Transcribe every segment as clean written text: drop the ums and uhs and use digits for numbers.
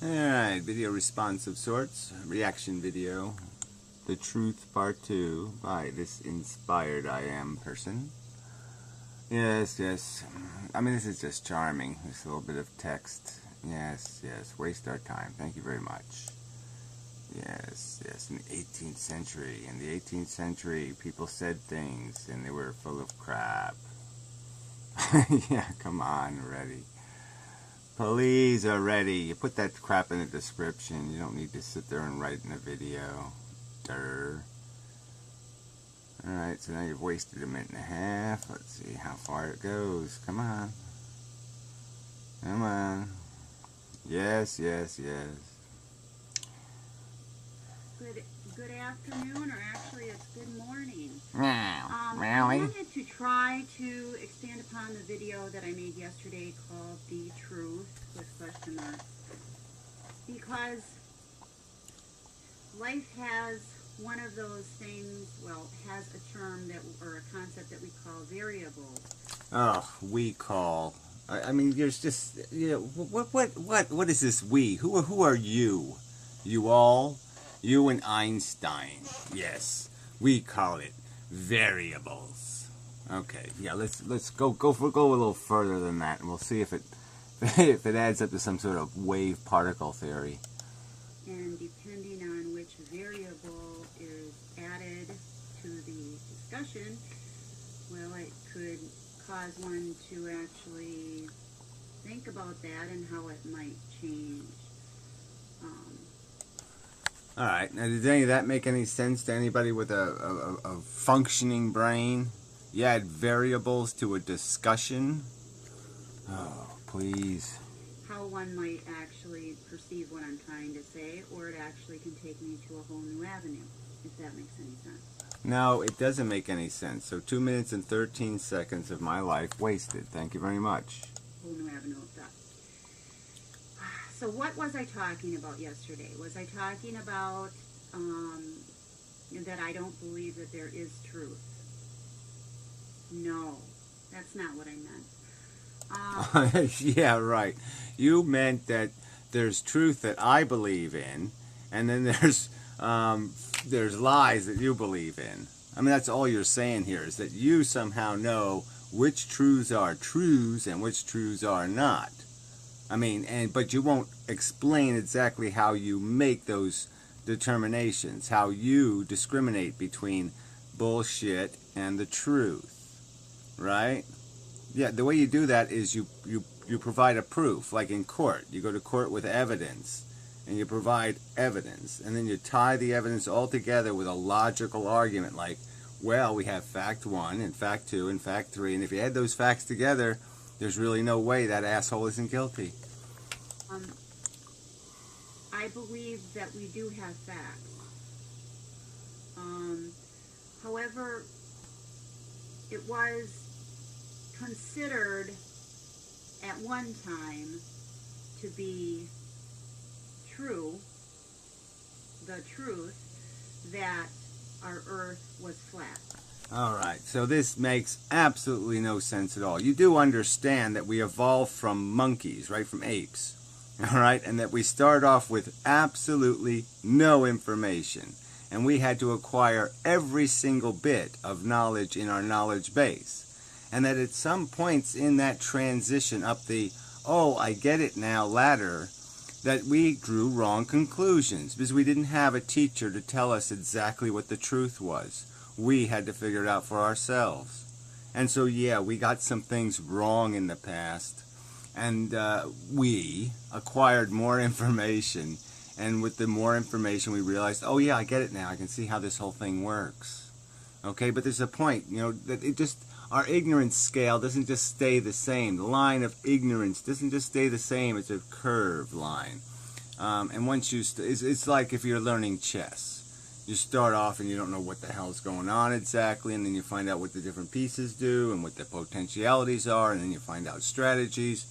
Alright, video response of sorts, reaction video, The Truth Part 2 by this inspirediam person. Yes, I mean, this is just charming, this little bit of text. Yes, waste our time, thank you very much. Yes, in the 18th century. In the 18th century, people said things and they were full of crap. Yeah, come on already. Please already. You put that crap in the description. You don't need to sit there and write in a video. Durr. Alright, so now you've wasted a minute and a half. Let's see how far it goes. Come on. Come on. Yes. Good afternoon, or actually it's good morning. Meow. I wanted to try to expand upon the video that I made yesterday called The Truth with question marks, because life has one of those things, well, has a term that, or a concept that we call variables. Oh, we call. I mean, there's just, you know, what is this we? Who are you? You all? You and Einstein. Yes, we call it variables. Okay, yeah, let's go a little further than that, and we'll see if it if it adds up to some sort of wave particle theory. And depending on which variable is added to the discussion, well, it could cause one to actually think about that and how it might change. Alright, now does any of that make any sense to anybody with a functioning brain? You add variables to a discussion? Oh, please. How one might actually perceive what I'm trying to say, or it actually can take me to a whole new avenue, if that makes any sense. No, it doesn't make any sense. So 2 minutes and 13 seconds of my life wasted. Thank you very much. Whole new avenue of thought. So what was I talking about yesterday? Was I talking about that I don't believe that there is truth? No, that's not what I meant. Yeah, right. You meant that there's truth that I believe in, and then there's lies that you believe in. I mean, that's all you're saying here, is that you somehow know which truths are truths and which truths are not. I mean, but you won't explain exactly how you make those determinations, how you discriminate between bullshit and the truth, right? Yeah, the way you do that is you provide a proof, like in court. You go to court with evidence, and you provide evidence, and then you tie the evidence all together with a logical argument, like, well, we have fact 1 and fact 2 and fact 3, and if you add those facts together, there's really no way that asshole isn't guilty. I believe that we do have facts. However, it was considered at one time to be true, the truth, that our earth was flat. Alright, so this makes absolutely no sense at all. You do understand that we evolved from monkeys, right, from apes, alright, and that we start off with absolutely no information, and we had to acquire every single bit of knowledge in our knowledge base, and that at some points in that transition up the, oh, I get it now ladder, that we drew wrong conclusions, because we didn't have a teacher to tell us exactly what the truth was. We had to figure it out for ourselves. And so, yeah, we got some things wrong in the past, and we acquired more information, and with the more information we realized, oh yeah, I get it now, I can see how this whole thing works. Okay, but there's a point, you know, that it just, our ignorance scale doesn't just stay the same. The line of ignorance doesn't just stay the same, it's a curved line. And once you, it's like if you're learning chess. You start off and you don't know what the hell's going on exactly, and then you find out what the different pieces do and what the potentialities are, and then you find out strategies.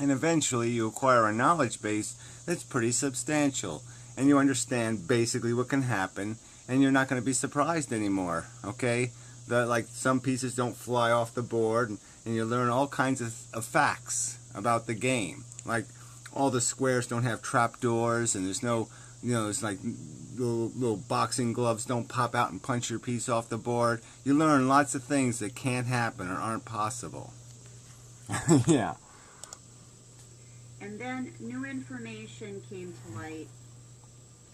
And eventually you acquire a knowledge base that's pretty substantial, and you understand basically what can happen, and you're not going to be surprised anymore, okay? Like some pieces don't fly off the board, and you learn all kinds of facts about the game. Like all the squares don't have trapdoors, and there's no, it's like little boxing gloves don't pop out and punch your piece off the board. You learn lots of things that can't happen or aren't possible. Yeah. And then new information came to light,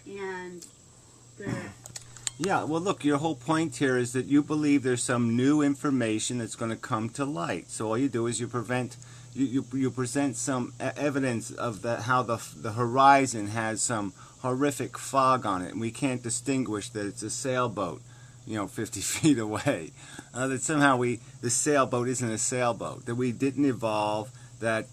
and yeah, well, look, your whole point here is that you believe there's some new information that's going to come to light. So all you do is you present some evidence of how the horizon has some horrific fog on it, and we can't distinguish that it's a sailboat, 50 feet away. That somehow the sailboat isn't a sailboat. That we didn't evolve. That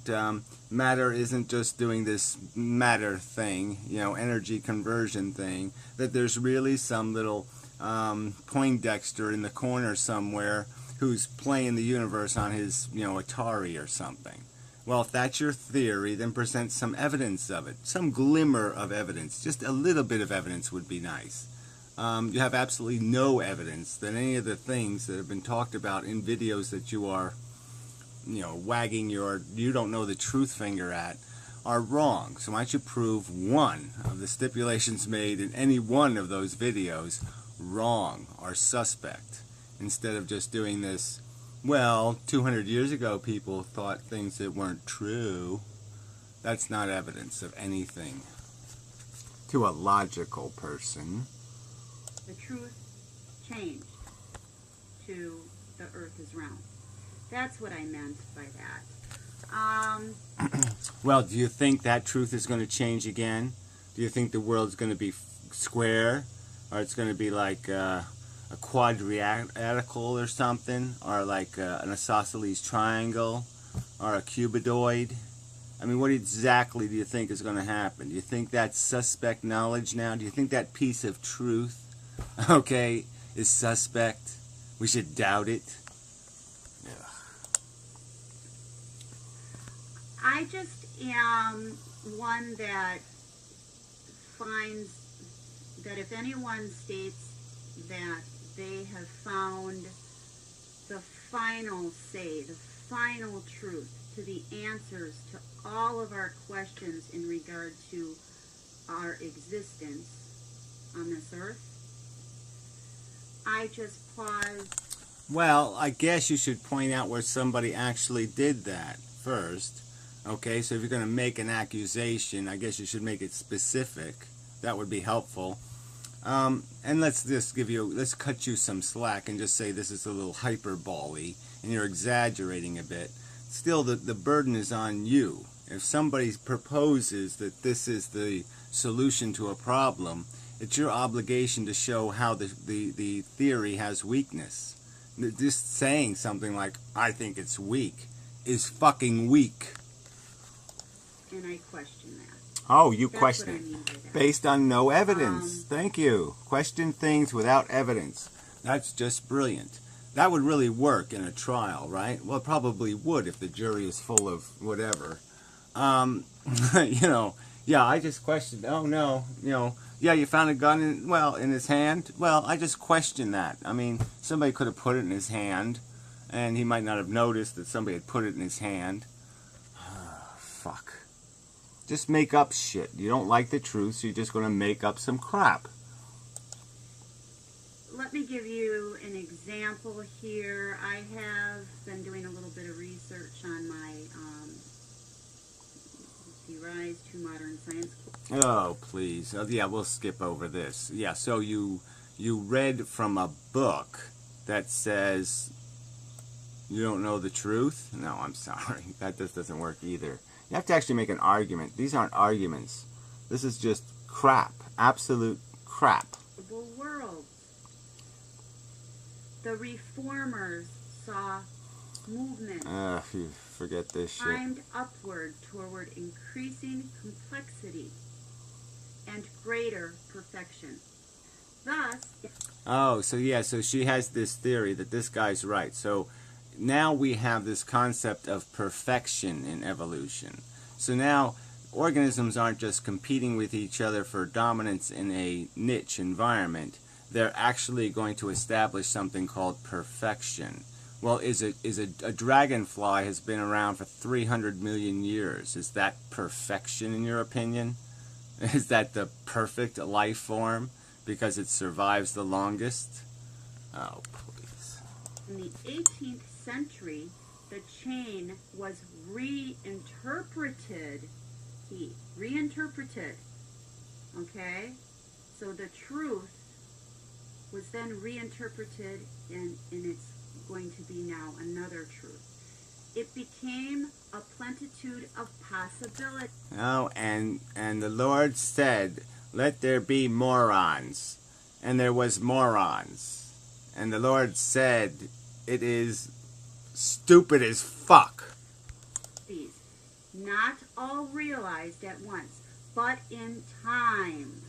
matter isn't just doing this matter thing, energy conversion thing. That there's really some little Poindexter in the corner somewhere who's playing the universe on his, Atari or something. Well, if that's your theory, then present some evidence of it. Some glimmer of evidence. Just a little bit of evidence would be nice. You have absolutely no evidence that any of the things that have been talked about in videos that you are, wagging your you don't know the truth finger at are wrong. So why don't you prove one of the stipulations made in any one of those videos wrong or suspect, instead of just doing this, well, 200 years ago people thought things that weren't true. That's not evidence of anything to a logical person. the truth changed to the earth is round. That's what I meant by that. Well, do you think that truth is going to change again? Do you think the world's going to be square, or it's going to be like a quadrilateral or something, or like an isosceles triangle, or a cuboid? I mean, what exactly do you think is going to happen? Do you think that's suspect knowledge now? Do you think that piece of truth, okay, is suspect? We should doubt it? I just am one that finds that if anyone states that they have found the final say, the final truth to the answers to all of our questions in regard to our existence on this earth, I just pause. Well, I guess you should point out where somebody actually did that first. Okay, so if you're going to make an accusation, I guess you should make it specific. That would be helpful. And let's cut you some slack and just say this is a little hyperbole and you're exaggerating a bit. Still, the burden is on you. If somebody proposes that this is the solution to a problem, it's your obligation to show how the theory has weakness. Just saying something like, I think it's weak, is fucking weak. And I question that. Oh, you That's question what I mean by that. Based on no evidence. Thank you. Question things without evidence. That's just brilliant. That would really work in a trial, right? Well, it probably would if the jury is full of whatever. Yeah, I just questioned. Oh no, yeah, you found a gun in his hand. Well, I just questioned that. I mean, somebody could have put it in his hand, and he might not have noticed that somebody had put it in his hand. Fuck. Just make up shit. You don't like the truth, so you're just going to make up some crap. Let me give you an example here. I have been doing a little bit of research on my The Rise to Modern Science course. Oh, please. Oh, yeah, we'll skip over this. Yeah, so you read from a book that says you don't know the truth? No, I'm sorry. That just doesn't work either. You have to actually make an argument. These aren't arguments. This is just crap. Absolute crap. The world. The reformers saw movement Forget this shit. timed upward toward increasing complexity and greater perfection. Thus, Oh, so yeah, so she has this theory that this guy's right. So now we have this concept of perfection in evolution. So now organisms aren't just competing with each other for dominance in a niche environment. They're actually going to establish something called perfection, Well, is a dragonfly has been around for 300 million years. Is that perfection in your opinion? Is that the perfect life form because it survives the longest? Oh, please. In the 18th century, the chain was reinterpreted. Reinterpreted. Okay? So the truth was then reinterpreted, and it's going to be now another truth. It became a plenitude of possibility. Oh, and the Lord said, "Let there be morons." And there was morons. And the Lord said, "It is stupid as fuck." These, not all realized at once, but in time.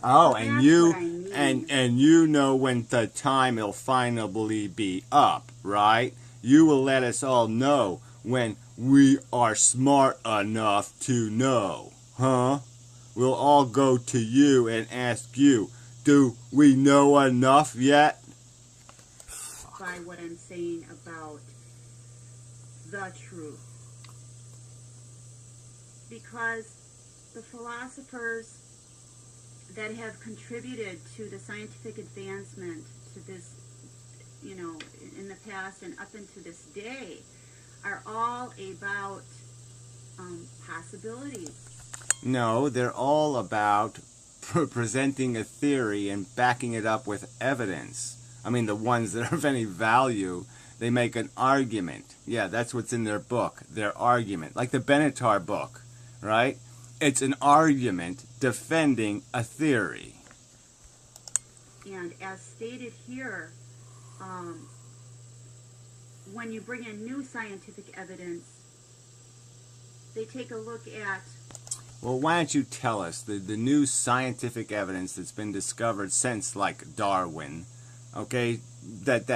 Oh, So and that's you what I mean. and you know when the time will finally be up, right? You will let us all know when we are smart enough to know, huh? We'll all go to you and ask you, do we know enough yet? By what I'm saying about the truth. Because the philosophers that have contributed to the scientific advancement to this, you know, in the past and up into this day, are all about possibilities. No, they're all about presenting a theory and backing it up with evidence. I mean, the ones that are of any value, they make an argument. Yeah, that's what's in their book, their argument. Like the Benatar book, right? It's an argument defending a theory. And as stated here, when you bring in new scientific evidence, they take a look at... Well, why don't you tell us the new scientific evidence that's been discovered since, like, Darwin, okay, that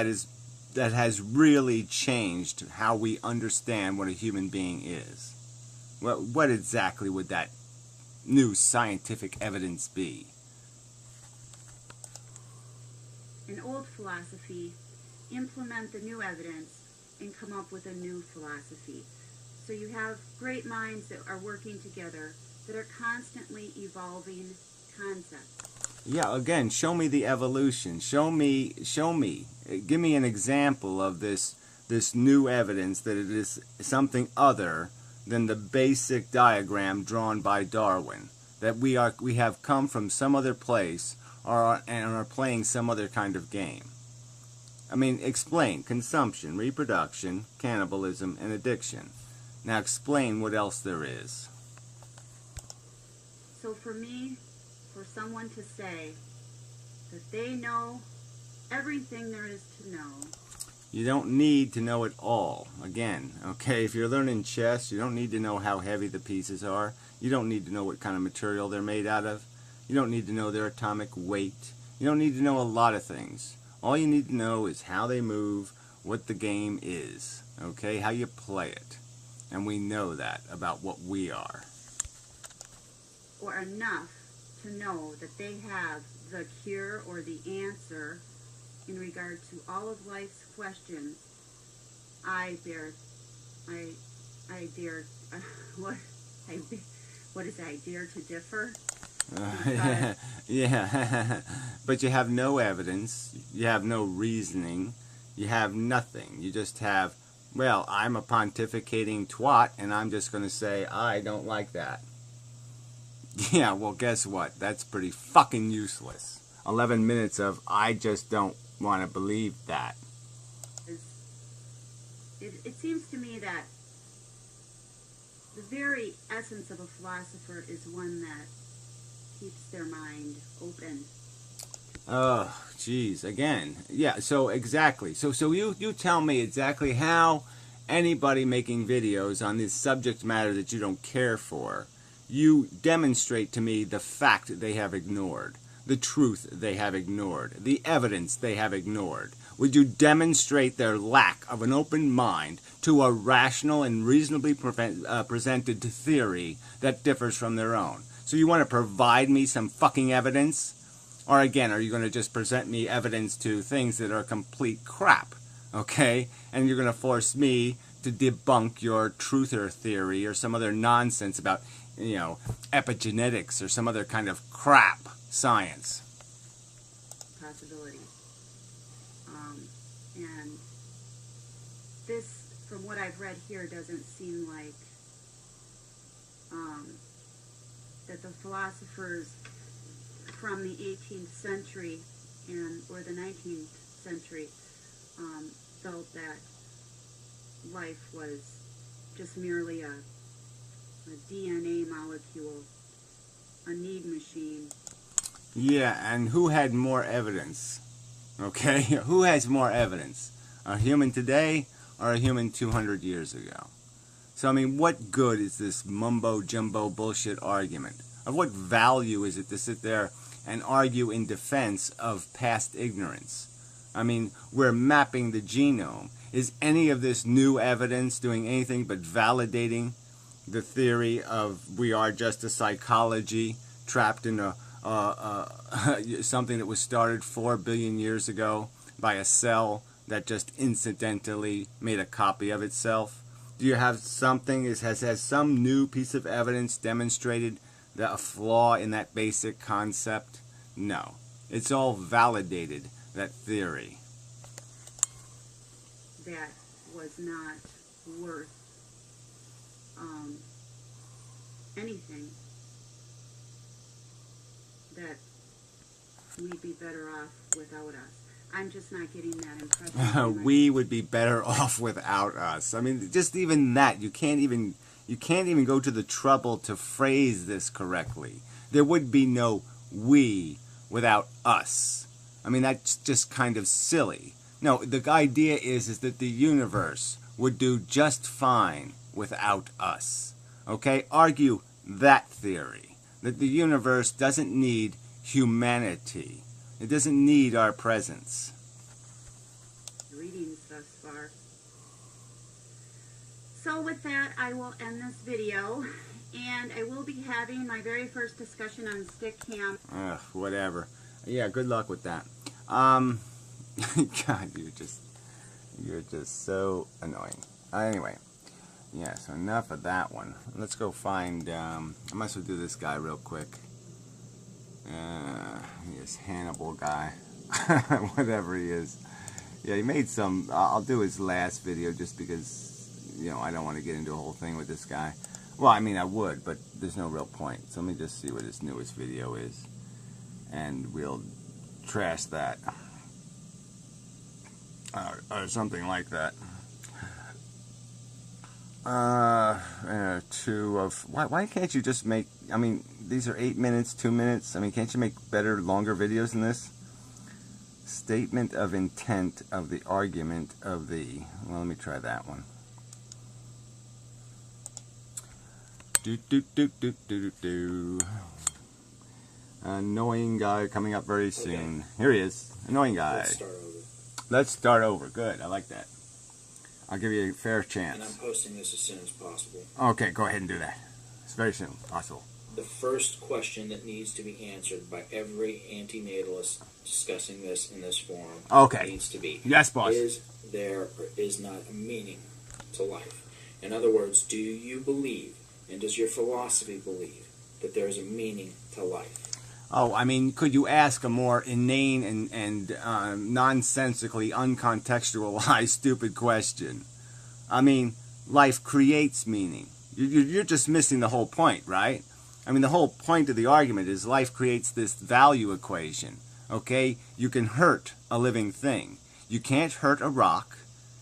has really changed how we understand what a human being is. What exactly would that new scientific evidence be? An old philosophy, implement the new evidence, and come up with a new philosophy. So you have great minds that are working together, that are constantly evolving concepts. Yeah, again, show me the evolution. Show me. Give me an example of this new evidence that it is something other than the basic diagram drawn by Darwin. That we have come from some other place and are playing some other kind of game. I mean, explain consumption, reproduction, cannibalism, and addiction. Now explain what else there is. So for me, for someone to say that they know everything there is to know. You don't need to know it all. Again, okay, if you're learning chess, you don't need to know how heavy the pieces are. You don't need to know what kind of material they're made out of. You don't need to know their atomic weight. You don't need to know a lot of things. All you need to know is how they move, what the game is, okay, how you play it. And we know that about what we are. Or enough to know that they have the cure or the answer in regard to all of life's questions. I dare, what is it, I dare to differ? Yeah, but you have no evidence, you have no reasoning, you have nothing. You just have, well, I'm a pontificating twat, and I'm just going to say, I don't like that. Yeah, well, guess what? That's pretty fucking useless. 11 minutes of, I just don't want to believe that. It seems to me that the very essence of a philosopher is one that keeps their mind open. Oh, geez, again. Yeah, so exactly. So you tell me exactly how anybody making videos on this subject matter that you don't care for, you demonstrate to me the fact they have ignored, the truth they have ignored, the evidence they have ignored. Would you demonstrate their lack of an open mind to a rational and reasonably presented theory that differs from their own? So you want to provide me some fucking evidence? Or again, are you going to just present me evidence to things that are complete crap? Okay? And you're going to force me to debunk your truther theory or some other nonsense about, epigenetics or some other kind of crap science. Possibilities. And this, from what I've read here, doesn't seem like that the philosophers from the 18th century or the 19th century felt that life was just merely a DNA molecule, a need machine. Yeah, and who had more evidence? Okay, who has more evidence? A human today or a human 200 years ago? So, I mean, what good is this mumbo-jumbo bullshit argument? Of what value is it to sit there and argue in defense of past ignorance? I mean, we're mapping the genome. Is any of this new evidence doing anything but validating the theory of we are just a psychology trapped in something that was started 4 billion years ago by a cell that just incidentally made a copy of itself? Do you have something, has some new piece of evidence demonstrated that a flaw in that basic concept? No. It's all validated, that theory. That was not worth anything. That we'd be better off without us. I'm just not getting that impression. We would be better off without us. I mean, just even that, you can't even go to the trouble to phrase this correctly. There would be no we without us. I mean, that's just kind of silly. No, the idea is that the universe would do just fine without us. Okay? Argue that theory. That the universe doesn't need humanity. It doesn't need our presence. Readings thus far. So with that, I will end this video. And I will be having my very first discussion on stick cam. Whatever. Yeah, good luck with that. God, you're just so annoying. Anyway, yeah, so enough of that one. Let's go find, I might as well do this guy real quick. This Hannibal guy, whatever he is. Yeah, he made some, I'll do his last video just because, I don't want to get into a whole thing with this guy. Well, I mean, I would, but there's no real point. So let me just see what his newest video is. And we'll trash that. Or something like that. Why can't you just make, I mean, these are 8 minutes, 2 minutes. I mean, can't you make better, longer videos than this? Statement of intent of the argument of the, well, let me try that one. Annoying guy coming up very soon. Okay. Here he is. Annoying guy. Let's start over. Good. I like that. I'll give you a fair chance. And I'm posting this as soon as possible. Okay, go ahead and do that. It's very soon. Possible. The first question that needs to be answered by every antinatalist discussing this in this forum needs to be, yes, boss. Is there or is not a meaning to life? In other words, do you believe, and does your philosophy believe, that there is a meaning to life? Oh, I mean, could you ask a more inane and nonsensically uncontextualized stupid question? I mean, life creates meaning. You're just missing the whole point, right? I mean, the whole point of the argument is life creates this value equation, okay? You can hurt a living thing. You can't hurt a rock.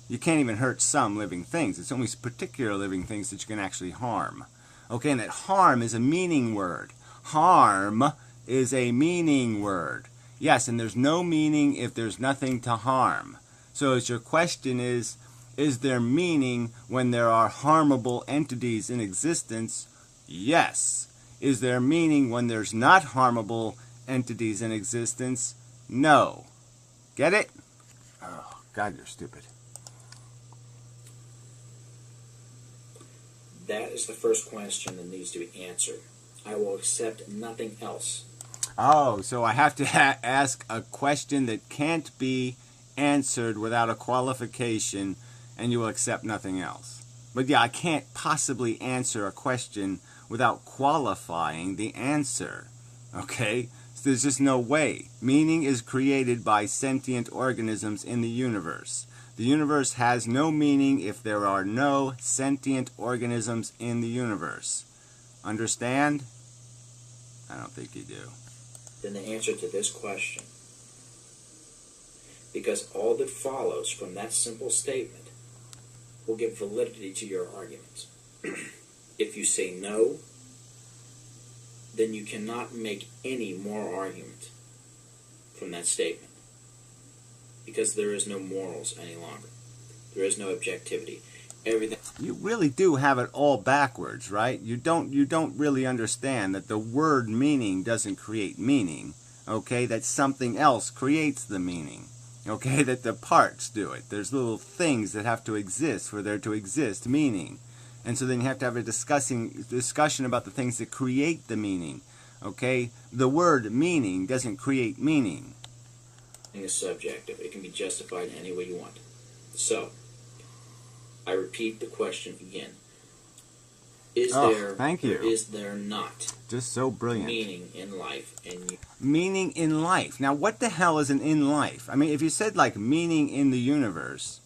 You can't even hurt some living things. It's only particular living things that you can actually harm. Okay, and that harm is a meaning word. Harm is a meaning word. Yes, and there's no meaning if there's nothing to harm. So as your question is there meaning when there are harmable entities in existence? Yes. Is there meaning when there's not harmable entities in existence? No. Get it? Oh, God, you're stupid. That is the first question that needs to be answered. I will accept nothing else. Oh, so I have to ask a question that can't be answered without a qualification, and you will accept nothing else. But yeah, I can't possibly answer a question without qualifying the answer. Okay? So there's just no way. Meaning is created by sentient organisms in the universe. The universe has no meaning if there are no sentient organisms in the universe. Understand? I don't think you do. Then the answer to this question, because all that follows from that simple statement will give validity to your arguments. If you say no, then you cannot make any more argument from that statement, because there is no morals any longer. There is no objectivity. Everything. You really do have it all backwards, right? You don't really understand that the word meaning doesn't create meaning, okay? That something else creates the meaning, okay? That the parts do it. There's little things that have to exist for there to exist meaning. And so then you have to have a discussion about the things that create the meaning, okay? The word meaning doesn't create meaning. Is subjective. It can be justified any way you want. So, I repeat the question again. Is there, thank you. Or is there not just so brilliant meaning in life? And meaning in life. Now, what the hell is an in life? I mean, if you said like meaning in the universe,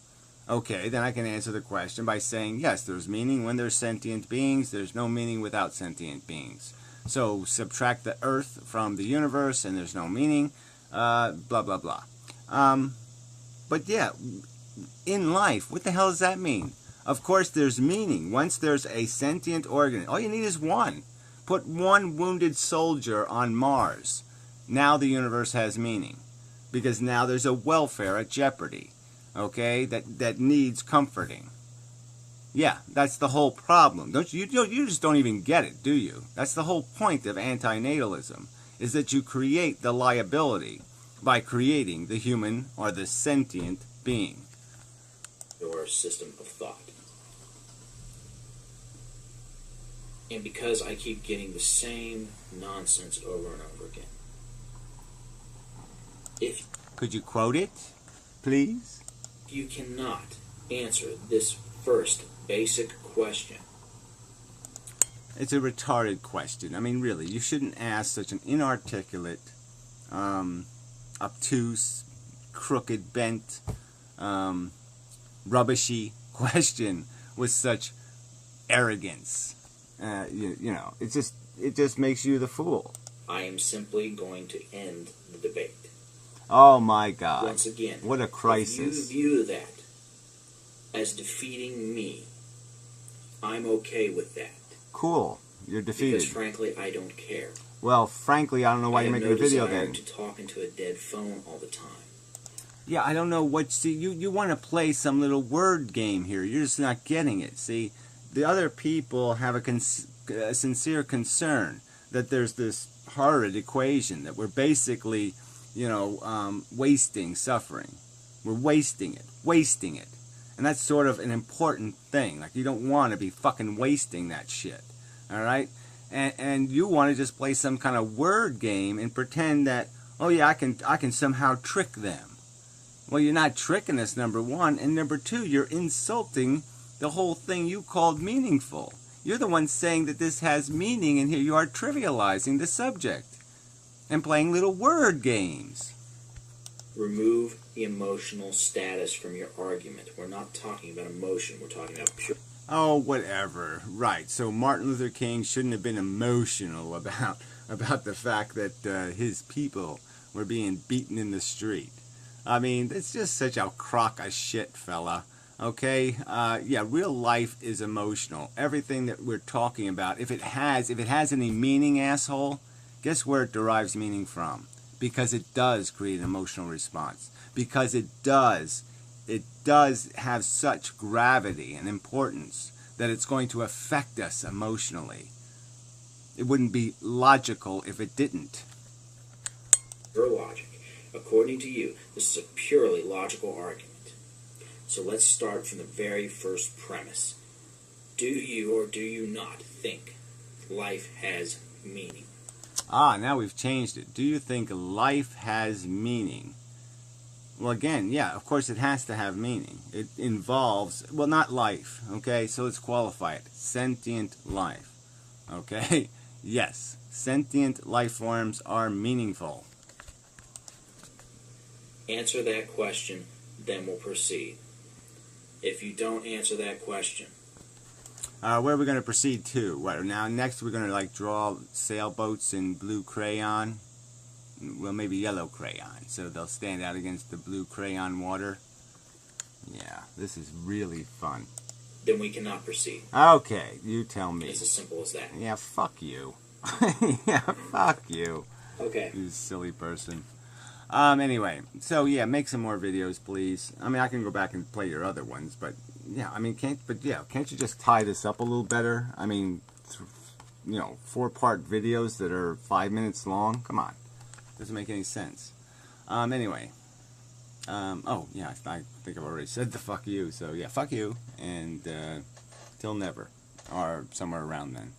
okay, then I can answer the question by saying, yes, there's meaning when there's sentient beings. There's no meaning without sentient beings. So subtract the earth from the universe and there's no meaning, blah, blah, blah. But yeah, in life, what the hell does that mean? Of course, there's meaning. Once there's a sentient organ, all you need is one. Put one wounded soldier on Mars. Now the universe has meaning. Because now there's a welfare at jeopardy, okay, that needs comforting. Yeah, that's the whole problem. You just don't even get it, do you? That's the whole point of antinatalism, is that you create the liability by creating the human or the sentient being. Your system of thought. And because I keep getting the same nonsense over and over again. Could you quote it, please? You cannot answer this first basic question. It's a retarded question. I mean, really, you shouldn't ask such an inarticulate, obtuse, crooked, bent, rubbishy question with such arrogance. You know, it just makes you the fool. I am simply going to end the debate. Oh my God! Once again, what a crisis! If you view that as defeating me, I'm okay with that. Cool, you're defeated. Because frankly, I don't care. Well, frankly, I don't know why you're making a video then. I have no desire to talk into a dead phone all the time. Yeah, I don't know what. See, you want to play some little word game here. You're just not getting it. See, the other people have a sincere concern that there's this horrid equation that we're basically, wasting suffering. We're wasting it. And that's sort of an important thing. Like, you don't want to be fucking wasting that shit. All right? And you want to just play some kind of word game and pretend that, oh yeah, I can somehow trick them. Well, you're not tricking us, number one. And number two, you're insulting the whole thing you called meaningful. You're the one saying that this has meaning, and here you are trivializing the subject and playing little word games. Remove the emotional status from your argument. We're not talking about emotion. We're talking about pure... Oh, whatever. Right. So Martin Luther King shouldn't have been emotional about the fact that his people were being beaten in the street. I mean, it's just such a crock of shit, fella. Okay? Yeah, real life is emotional. Everything that we're talking about, if it has any meaning, asshole, guess where it derives meaning from? Because it does create an emotional response. Because it does have such gravity and importance that it's going to affect us emotionally. It wouldn't be logical if it didn't. Your logic. According to you, this is a purely logical argument. So let's start from the very first premise. Do you or do you not think life has meaning? Now we've changed it. Do you think life has meaning? Well, again, yeah, of course it has to have meaning. It involves, well, not life, okay? So let's qualify it. Sentient life, okay? Yes, sentient life forms are meaningful. Answer that question, then we'll proceed. If you don't answer that question, Where are we going to proceed to? What, now, next we're going to, like, draw sailboats in blue crayon. Well, maybe yellow crayon, so they'll stand out against the blue crayon water. Yeah, this is really fun. then we cannot proceed. Okay, you tell me. It's as simple as that. Yeah, fuck you. Yeah, fuck you. Okay. You silly person. Anyway, so yeah, make some more videos, please. I mean, I can go back and play your other ones, but yeah, I mean, can't you just tie this up a little better? I mean, 4-part videos that are 5 minutes long? Come on. Doesn't make any sense. Anyway. Oh, yeah, I think I've already said the fuck you, so yeah, fuck you, and till never, or somewhere around then.